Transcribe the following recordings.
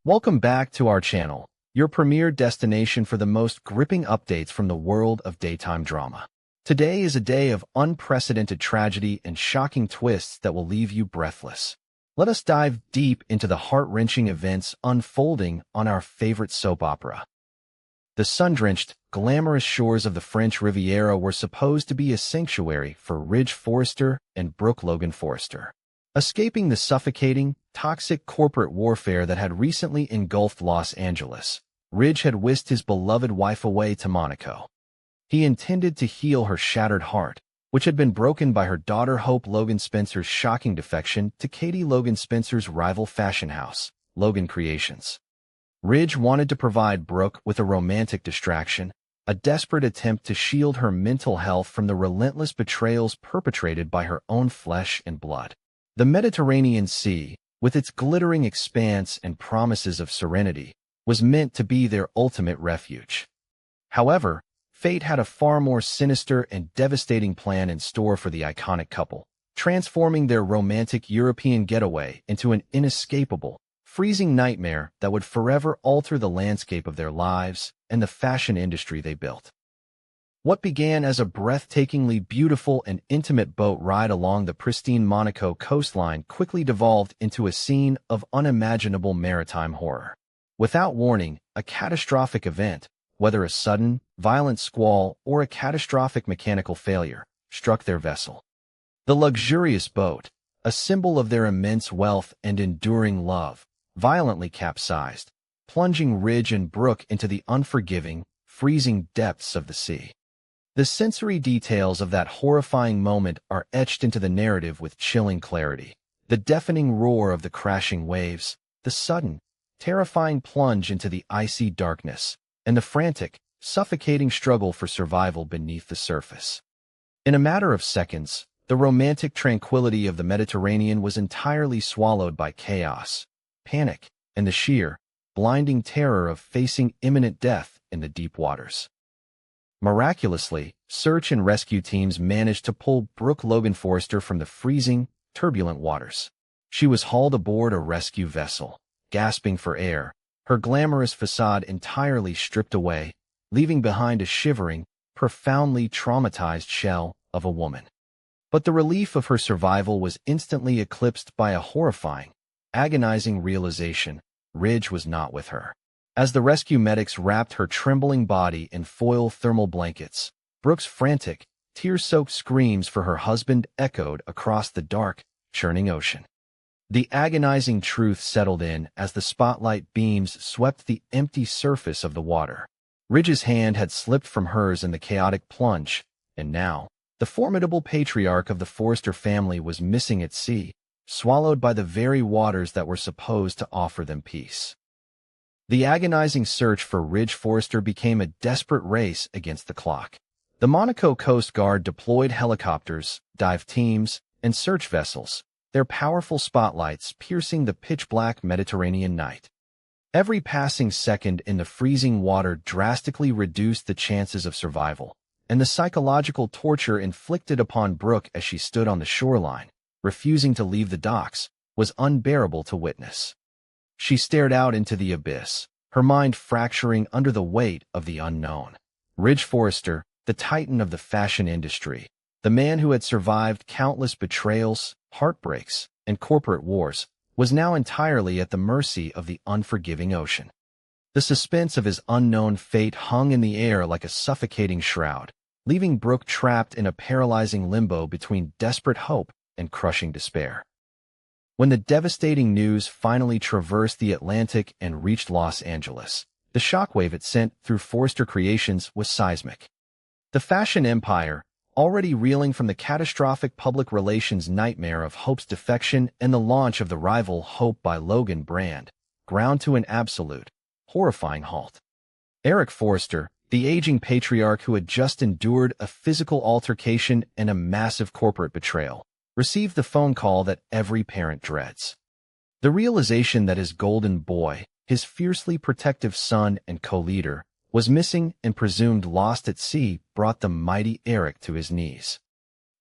Welcome back to our channel, your premier destination for the most gripping updates from the world of daytime drama. Today is a day of unprecedented tragedy and shocking twists that will leave you breathless. Let us dive deep into the heart-wrenching events unfolding on our favorite soap opera. The sun-drenched, glamorous shores of the French Riviera were supposed to be a sanctuary for Ridge Forrester and Brooke Logan Forrester. Escaping the suffocating, toxic corporate warfare that had recently engulfed Los Angeles, Ridge had whisked his beloved wife away to Monaco. He intended to heal her shattered heart, which had been broken by her daughter Hope Logan Spencer's shocking defection to Katie Logan Spencer's rival fashion house, Logan Creations. Ridge wanted to provide Brooke with a romantic distraction, a desperate attempt to shield her mental health from the relentless betrayals perpetrated by her own flesh and blood. The Mediterranean Sea, with its glittering expanse and promises of serenity, was meant to be their ultimate refuge. However, fate had a far more sinister and devastating plan in store for the iconic couple, transforming their romantic European getaway into an inescapable, freezing nightmare that would forever alter the landscape of their lives and the fashion industry they built. What began as a breathtakingly beautiful and intimate boat ride along the pristine Monaco coastline quickly devolved into a scene of unimaginable maritime horror. Without warning, a catastrophic event, whether a sudden, violent squall or a catastrophic mechanical failure, struck their vessel. The luxurious boat, a symbol of their immense wealth and enduring love, violently capsized, plunging Ridge and Brooke into the unforgiving, freezing depths of the sea. The sensory details of that horrifying moment are etched into the narrative with chilling clarity. The deafening roar of the crashing waves, the sudden, terrifying plunge into the icy darkness, and the frantic, suffocating struggle for survival beneath the surface. In a matter of seconds, the romantic tranquility of the Mediterranean was entirely swallowed by chaos, panic, and the sheer, blinding terror of facing imminent death in the deep waters. Miraculously, search and rescue teams managed to pull Brooke Logan Forrester from the freezing, turbulent waters. She was hauled aboard a rescue vessel, gasping for air, her glamorous facade entirely stripped away, leaving behind a shivering, profoundly traumatized shell of a woman. But the relief of her survival was instantly eclipsed by a horrifying, agonizing realization: Ridge was not with her. As the rescue medics wrapped her trembling body in foil thermal blankets, Brooke's frantic, tear-soaked screams for her husband echoed across the dark, churning ocean. The agonizing truth settled in as the spotlight beams swept the empty surface of the water. Ridge's hand had slipped from hers in the chaotic plunge, and now, the formidable patriarch of the Forrester family was missing at sea, swallowed by the very waters that were supposed to offer them peace. The agonizing search for Ridge Forrester became a desperate race against the clock. The Monaco Coast Guard deployed helicopters, dive teams, and search vessels, their powerful spotlights piercing the pitch-black Mediterranean night. Every passing second in the freezing water drastically reduced the chances of survival, and the psychological torture inflicted upon Brooke as she stood on the shoreline, refusing to leave the docks, was unbearable to witness. She stared out into the abyss, her mind fracturing under the weight of the unknown. Ridge Forrester, the titan of the fashion industry, the man who had survived countless betrayals, heartbreaks, and corporate wars, was now entirely at the mercy of the unforgiving ocean. The suspense of his unknown fate hung in the air like a suffocating shroud, leaving Brooke trapped in a paralyzing limbo between desperate hope and crushing despair. When the devastating news finally traversed the Atlantic and reached Los Angeles, the shockwave it sent through Forrester Creations was seismic. The fashion empire, already reeling from the catastrophic public relations nightmare of Hope's defection and the launch of the rival Hope by Logan brand, ground to an absolute, horrifying halt. Eric Forrester, the aging patriarch who had just endured a physical altercation and a massive corporate betrayal, received the phone call that every parent dreads. The realization that his golden boy, his fiercely protective son and co-leader, was missing and presumed lost at sea brought the mighty Eric to his knees.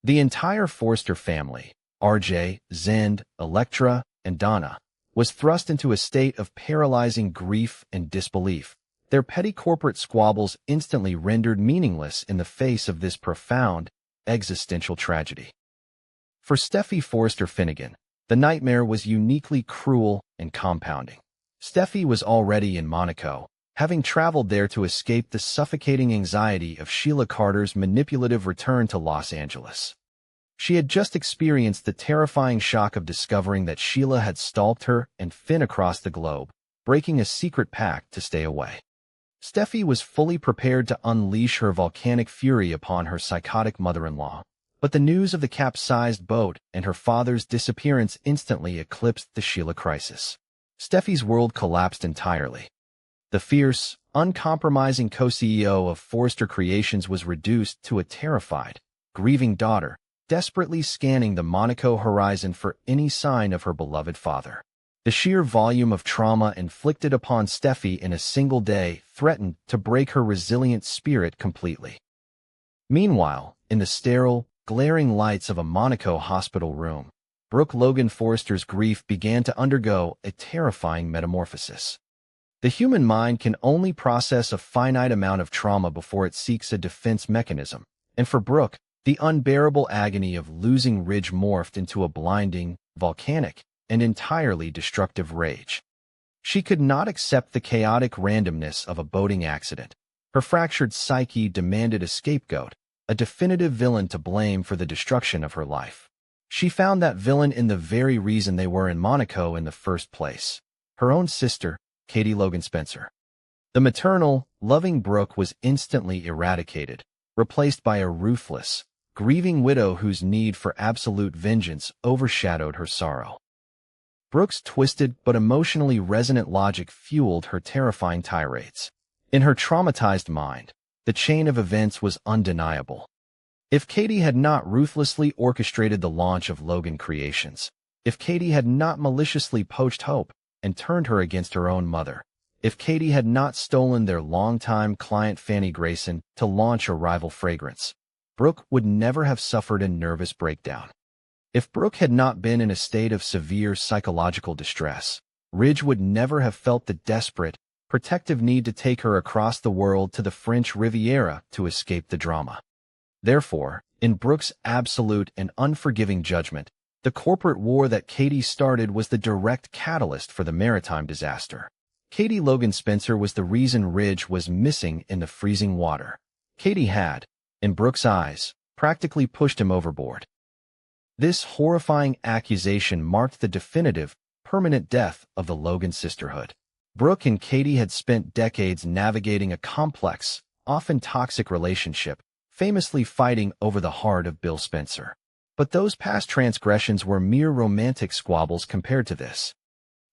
The entire Forrester family, RJ, Zend, Electra, and Donna, was thrust into a state of paralyzing grief and disbelief, their petty corporate squabbles instantly rendered meaningless in the face of this profound, existential tragedy. For Steffy Forrester Finnegan, the nightmare was uniquely cruel and compounding. Steffy was already in Monaco, having traveled there to escape the suffocating anxiety of Sheila Carter's manipulative return to Los Angeles. She had just experienced the terrifying shock of discovering that Sheila had stalked her and Finn across the globe, breaking a secret pact to stay away. Steffy was fully prepared to unleash her volcanic fury upon her psychotic mother-in-law, but the news of the capsized boat and her father's disappearance instantly eclipsed the Sheila crisis. Steffy's world collapsed entirely. The fierce, uncompromising co-CEO of Forrester Creations was reduced to a terrified, grieving daughter, desperately scanning the Monaco horizon for any sign of her beloved father. The sheer volume of trauma inflicted upon Steffy in a single day threatened to break her resilient spirit completely. Meanwhile, in the sterile, glaring lights of a Monaco hospital room, Brooke Logan Forrester's grief began to undergo a terrifying metamorphosis. The human mind can only process a finite amount of trauma before it seeks a defense mechanism, and for Brooke, the unbearable agony of losing Ridge morphed into a blinding, volcanic, and entirely destructive rage. She could not accept the chaotic randomness of a boating accident. Her fractured psyche demanded a scapegoat, a definitive villain to blame for the destruction of her life. She found that villain in the very reason they were in Monaco in the first place: her own sister, Katie Logan Spencer. The maternal, loving Brooke was instantly eradicated, replaced by a ruthless, grieving widow whose need for absolute vengeance overshadowed her sorrow. Brooke's twisted but emotionally resonant logic fueled her terrifying tirades. In her traumatized mind, the chain of events was undeniable. If Katie had not ruthlessly orchestrated the launch of Logan Creations, if Katie had not maliciously poached Hope and turned her against her own mother, if Katie had not stolen their longtime client Fanny Grayson to launch a rival fragrance, Brooke would never have suffered a nervous breakdown. If Brooke had not been in a state of severe psychological distress, Ridge would never have felt the desperate, protective need to take her across the world to the French Riviera to escape the drama. Therefore, in Brooke's absolute and unforgiving judgment, the corporate war that Katie started was the direct catalyst for the maritime disaster. Katie Logan Spencer was the reason Ridge was missing in the freezing water. Katie had, in Brooke's eyes, practically pushed him overboard. This horrifying accusation marked the definitive, permanent death of the Logan sisterhood. Brooke and Katie had spent decades navigating a complex, often toxic relationship, famously fighting over the heart of Bill Spencer. But those past transgressions were mere romantic squabbles compared to this.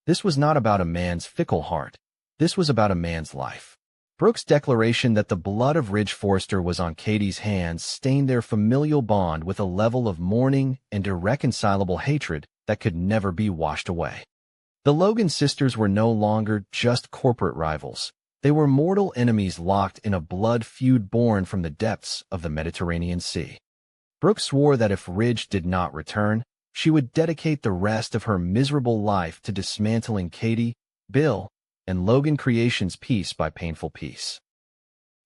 This was not about a man's fickle heart. This was about a man's life. Brooke's declaration that the blood of Ridge Forrester was on Katie's hands stained their familial bond with a level of mourning and irreconcilable hatred that could never be washed away. The Logan sisters were no longer just corporate rivals. They were mortal enemies locked in a blood feud born from the depths of the Mediterranean Sea. Brooke swore that if Ridge did not return, she would dedicate the rest of her miserable life to dismantling Katie, Bill, and Logan Creations piece by painful piece.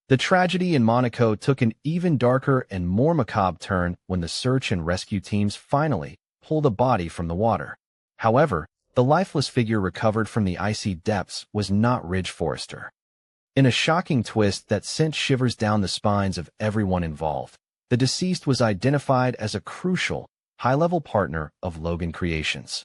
The tragedy in Monaco took an even darker and more macabre turn when the search and rescue teams finally pulled a body from the water. However, the lifeless figure recovered from the icy depths was not Ridge Forrester. In a shocking twist that sent shivers down the spines of everyone involved, the deceased was identified as a crucial, high-level partner of Logan Creations.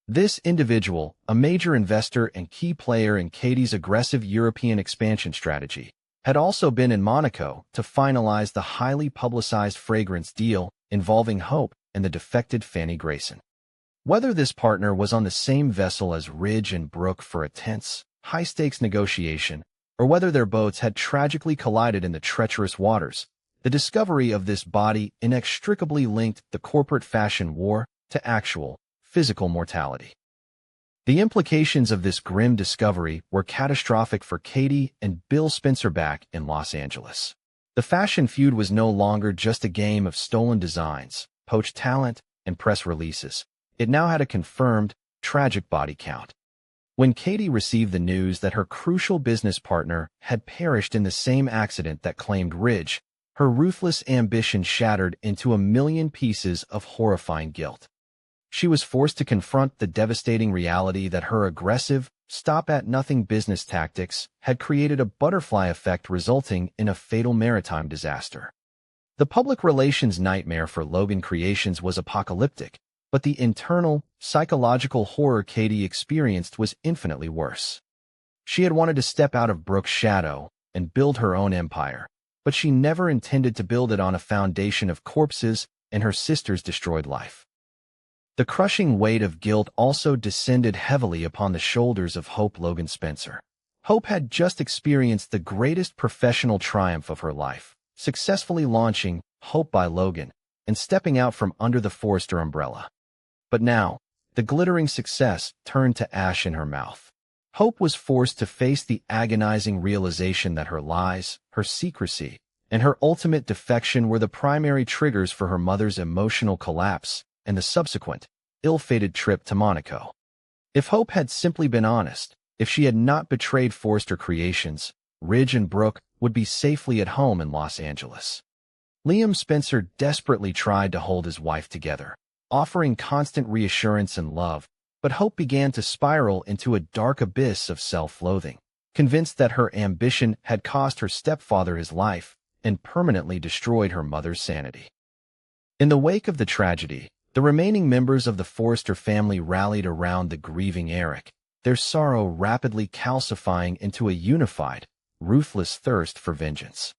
This individual, a major investor and key player in Katie's aggressive European expansion strategy, had also been in Monaco to finalize the highly publicized fragrance deal involving Hope and the defected Fanny Grayson. Whether this partner was on the same vessel as Ridge and Brooke for a tense, high-stakes negotiation, or whether their boats had tragically collided in the treacherous waters, the discovery of this body inextricably linked the corporate fashion war to actual, physical mortality. The implications of this grim discovery were catastrophic for Katie and Bill Spencer back in Los Angeles. The fashion feud was no longer just a game of stolen designs, poached talent, and press releases. It now had a confirmed, tragic body count. When Katie received the news that her crucial business partner had perished in the same accident that claimed Ridge, her ruthless ambition shattered into a million pieces of horrifying guilt. She was forced to confront the devastating reality that her aggressive, stop-at-nothing business tactics had created a butterfly effect resulting in a fatal maritime disaster. The public relations nightmare for Logan Creations was apocalyptic, but the internal, psychological horror Katie experienced was infinitely worse. She had wanted to step out of Brooke's shadow and build her own empire, but she never intended to build it on a foundation of corpses and her sister's destroyed life. The crushing weight of guilt also descended heavily upon the shoulders of Hope Logan Spencer. Hope had just experienced the greatest professional triumph of her life, successfully launching Hope by Logan and stepping out from under the Forrester umbrella. But now, the glittering success turned to ash in her mouth. Hope was forced to face the agonizing realization that her lies, her secrecy, and her ultimate defection were the primary triggers for her mother's emotional collapse and the subsequent, ill-fated trip to Monaco. If Hope had simply been honest, if she had not betrayed Forrester Creations, Ridge and Brooke would be safely at home in Los Angeles. Liam Spencer desperately tried to hold his wife together, offering constant reassurance and love, but Hope began to spiral into a dark abyss of self-loathing, convinced that her ambition had cost her stepfather his life and permanently destroyed her mother's sanity. In the wake of the tragedy, the remaining members of the Forrester family rallied around the grieving Eric, their sorrow rapidly calcifying into a unified, ruthless thirst for vengeance.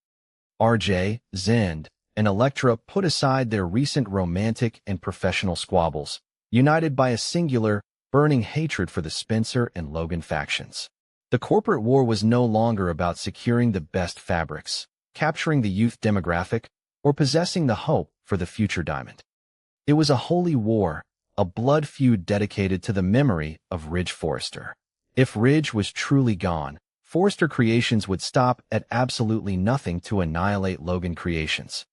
RJ, Zend, and Elektra put aside their recent romantic and professional squabbles, united by a singular, burning hatred for the Spencer and Logan factions. The corporate war was no longer about securing the best fabrics, capturing the youth demographic, or possessing the hope for the future diamond. It was a holy war, a blood feud dedicated to the memory of Ridge Forrester. If Ridge was truly gone, Forrester Creations would stop at absolutely nothing to annihilate Logan Creations.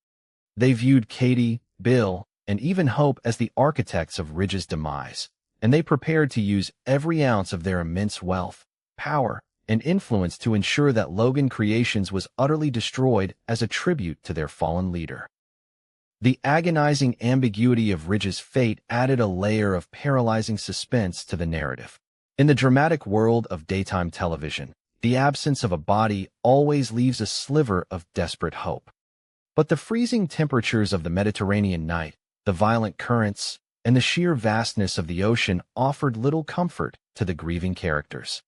They viewed Katie, Bill, and even Hope as the architects of Ridge's demise, and they prepared to use every ounce of their immense wealth, power, and influence to ensure that Logan Creations was utterly destroyed as a tribute to their fallen leader. The agonizing ambiguity of Ridge's fate added a layer of paralyzing suspense to the narrative. In the dramatic world of daytime television, the absence of a body always leaves a sliver of desperate hope. But the freezing temperatures of the Mediterranean night, the violent currents, and the sheer vastness of the ocean offered little comfort to the grieving characters.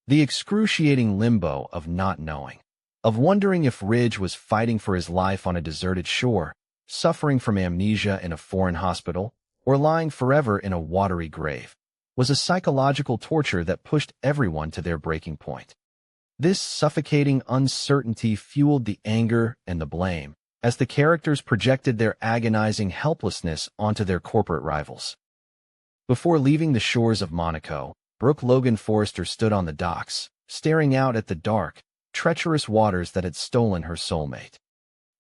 The excruciating limbo of not knowing, of wondering if Ridge was fighting for his life on a deserted shore, suffering from amnesia in a foreign hospital, or lying forever in a watery grave, was a psychological torture that pushed everyone to their breaking point. This suffocating uncertainty fueled the anger and the blame, as the characters projected their agonizing helplessness onto their corporate rivals. Before leaving the shores of Monaco, Brooke Logan Forrester stood on the docks, staring out at the dark, treacherous waters that had stolen her soulmate.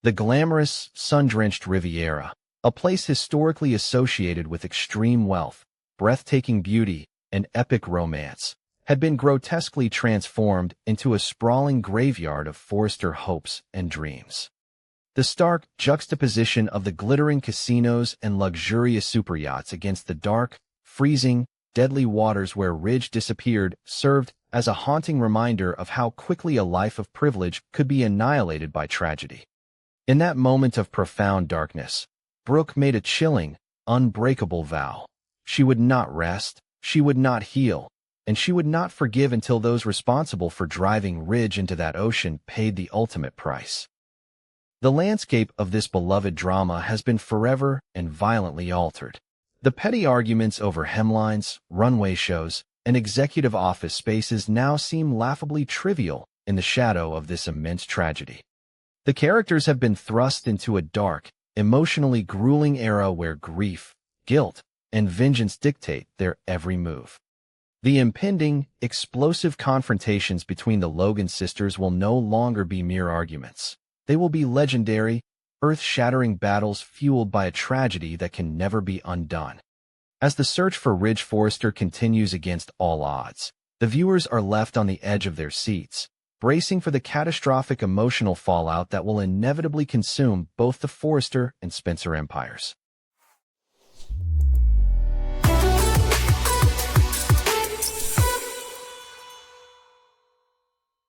The glamorous, sun-drenched Riviera, a place historically associated with extreme wealth, breathtaking beauty, and epic romance, had been grotesquely transformed into a sprawling graveyard of Forrester hopes and dreams. The stark juxtaposition of the glittering casinos and luxurious superyachts against the dark, freezing, deadly waters where Ridge disappeared served as a haunting reminder of how quickly a life of privilege could be annihilated by tragedy. In that moment of profound darkness, Brooke made a chilling, unbreakable vow. She would not rest, she would not heal, and she would not forgive until those responsible for driving Ridge into that ocean paid the ultimate price. The landscape of this beloved drama has been forever and violently altered. The petty arguments over hemlines, runway shows, and executive office spaces now seem laughably trivial in the shadow of this immense tragedy. The characters have been thrust into a dark, emotionally grueling era where grief, guilt, and vengeance dictate their every move. The impending, explosive confrontations between the Logan sisters will no longer be mere arguments. They will be legendary, earth-shattering battles fueled by a tragedy that can never be undone. As the search for Ridge Forrester continues against all odds, the viewers are left on the edge of their seats, bracing for the catastrophic emotional fallout that will inevitably consume both the Forrester and Spencer empires.